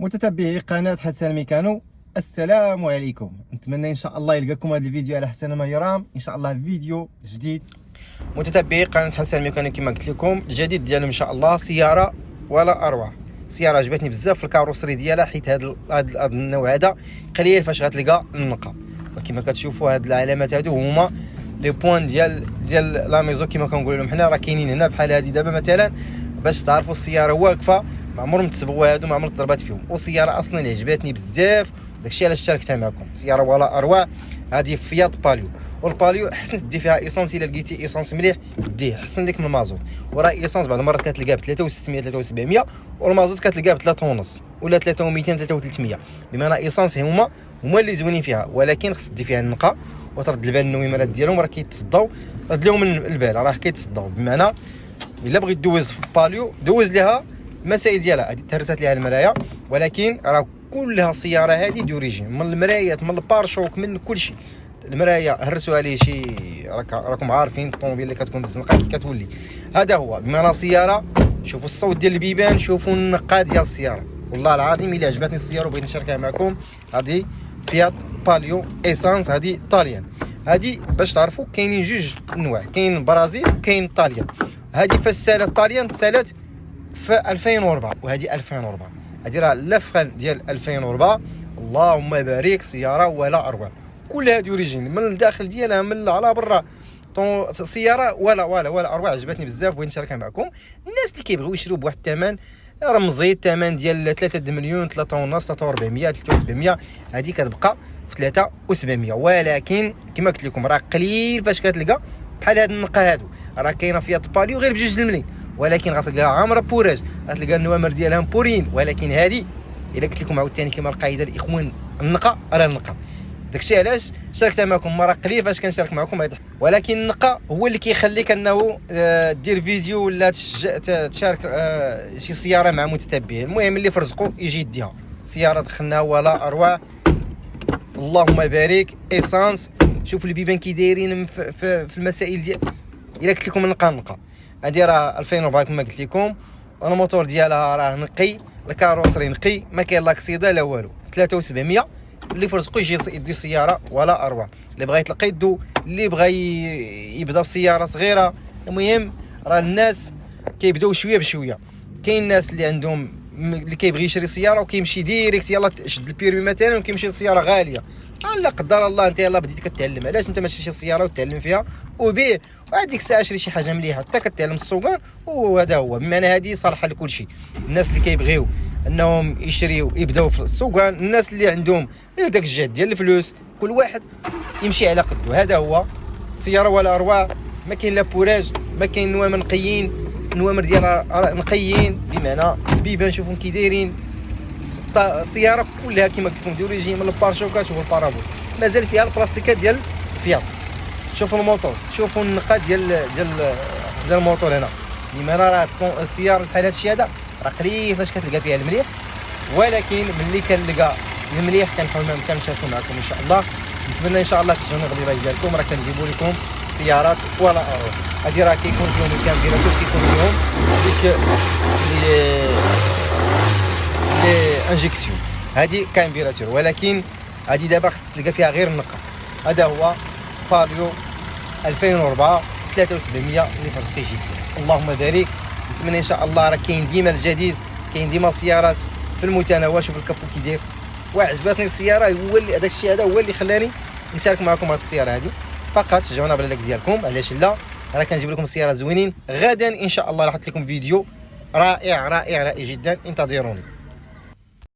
متتبعي قناة حسن ميكانو، السلام عليكم. نتمنى ان شاء الله يلقاكم هذا الفيديو على احسن ما يرام، ان شاء الله فيديو جديد. متتبعي قناة حسن ميكانو، كما قلت لكم الجديد ديالهم ان شاء الله سيارة ولا اروع. سيارة عجبتني بزاف في الكاروسري ديالها، حيت هذا النوع هذا قليل فاش غتلقى النقا، وكما كتشوفوا هاد العلامات هادو هما لي بوين ديال لا ميزو كما كنقولوا لهم حنا، راه كاينين هنا بحال هادي دابا مثلا، باش تعرفوا السيارة واقفة ما عمرهم تسبقوا هادو، ما عمرك ضربات فيهم. وسيارة اصلا اللي عجبتني بزاف، داكشي علاش شاركتها معكم. سيارة ولا اروع، هذه فيات باليو. والباليو حسن تدي فيها ايسانس، الا لقيتي ايسانس مليح ديه حسن لك من المازوت. وراه ايسانس بعض المرات كتلقاه ب 3600 3700، والمازوت كتلقاه ب 3.5 ولا 3200 3300. بمعنى ايسانس هما اللي زوينين فيها، ولكن خص دي فيها النقا وترد البال. النويمرات ديالهم راه كيتصداو، رد لهم البال، راه كيتصداو. بمعنى الا بغيت دوز في باليو دوز ليها المسائل ديالها. هذه تهرست ليها المرايا، ولكن راه كلها سياره هذه دوريجين، من المرايات من البارشوك من كل شيء. المرايا هرسوا عليه شي، راكم عارفين الطوموبيل اللي كتكون بالزنقه كتولي. هذا هو بمعنى سياره. شوفوا الصوت ديال البيبان، شوفوا النقا ديال السياره. والله العظيم الا عجبتني السياره وبغيت نشاركها معكم، هذه فيات باليو ايسانس، هذه طاليان. هذه باش تعرفوا كاينين جوج انواع، كاين برازيل وكاين طاليان. هذه فاش سالت طاليان سالت في 2004، وهذه 2004. هذه راه لفخان ديال 2004. اللهم بارك، سياره ولا اروع، كلها دوريجين من الداخل ديالها من على برا. سياره ولا اروع، عجبتني بزاف، بغيت نشاركها معكم. الناس اللي كيبغيو يشريو بواحد الثمن رمزي، الثمن ديال 3 مليون 3.5 3400 3700، هذه كتبقى في 3700. ولكن كما قلت لكم راه قليل فاش كتلقى بحال هاد النقا هادو. راه كاينه فيات باليو غير ب2 الملايين، ولكن غتلقاها عامره بوراج، غتلقى النوامر ديالها مبورين. ولكن هذه الا قلت لكم عاوتاني كما القاعده الاخوان، النقا على النقا. داكشي علاش شاركتها معكم. راه قليل فاش كنشارك معكم هذا، ولكن النقا هو اللي كيخليك انه دير فيديو ولا تشارك شي سياره مع متتبعين. المهم اللي فرزقوا يجي يديها. سياره دخلناها ولا اروع، اللهم بارك، ايسانس. شوف البيبان كي دايرين في المسائل ديال. الا قلت لكم نقا هذه راه 2004 كما قلت لكم. الموتور ديالها راه نقي، الكاروسري نقي، ما كاين لاكسيدا لا والو. 3700 اللي فرزقو يجي يدي سياره ولا اروع. اللي بغى يطلق يدو، اللي بغى يبدا بسياره صغيره. المهم راه الناس كيبداو شويه بشويه. كاين الناس اللي عندهم اللي كيبغي يشري سياره وكيمشي ديريكت يلاه شد البيرمي مثلا وكيمشي لسياره غاليه. لا قدر الله انت يلاه بديتي كتعلم، علاش انت ما تشري شي سياره وتعلم فيها وبيع، وهذيك الساعه شري شي حاجه مليحه حتى كتعلم السوقان. وهذا هو بمعنى هذه صالحه لكل شيء. الناس اللي كيبغيو انهم يشريو يبداو في السوقان، الناس اللي عندهم غير داك الجهد ديال الفلوس، كل واحد يمشي على قده. هذا هو سياره ولا اروع. ما كاين لا بوراج، ما كاين نوامر نقيين، النوامر ديالها نقيين. بمعنى البيبان شوفهم كي دايرين. السياره كلها كما قلت لكم دوريجين، من البارشوكات والبارابول. مازال فيها البلاستيكات ديال الفيات. شوفوا الموتور، شوفوا النقا ديال الموتور هنا. بمعنى راه السياره بحال هادشي هذا راه قليل فاش كتلقى فيها المليح، ولكن ملي كنلقى المليح كنحاول كنشاركو معكم ان شاء الله. نتمنى ان شاء الله تشجعوني غادي اللايك ديالكم. راه كنجيبوا لكم سيارات ولا اروع. هذه راه كيكون فيهم الكامبيراتور، كيكون فيهم ديك لي انجيكسيون، هذه كامبيراتور. ولكن هذه دابا خص تلقى فيها غير النقا. هذا هو باليو 2004 3700 اللي فرزق يجي. اللهم بارك. نتمنى ان شاء الله، راه كاين ديما الجديد، كاين ديما سيارات في المتناول. شوف الكابو كي داير، وعجبتني السياره. هو اللي هذا الشيء هذا هو اللي خلاني نشارك معكم هذه السياره هذه. فقط شجعونا باللايك ديالكم، علاش لا. راه كنجيب لكم سيارات زوينين. غدا ان شاء الله راح نحط لكم فيديو رائع جدا، انتظروني.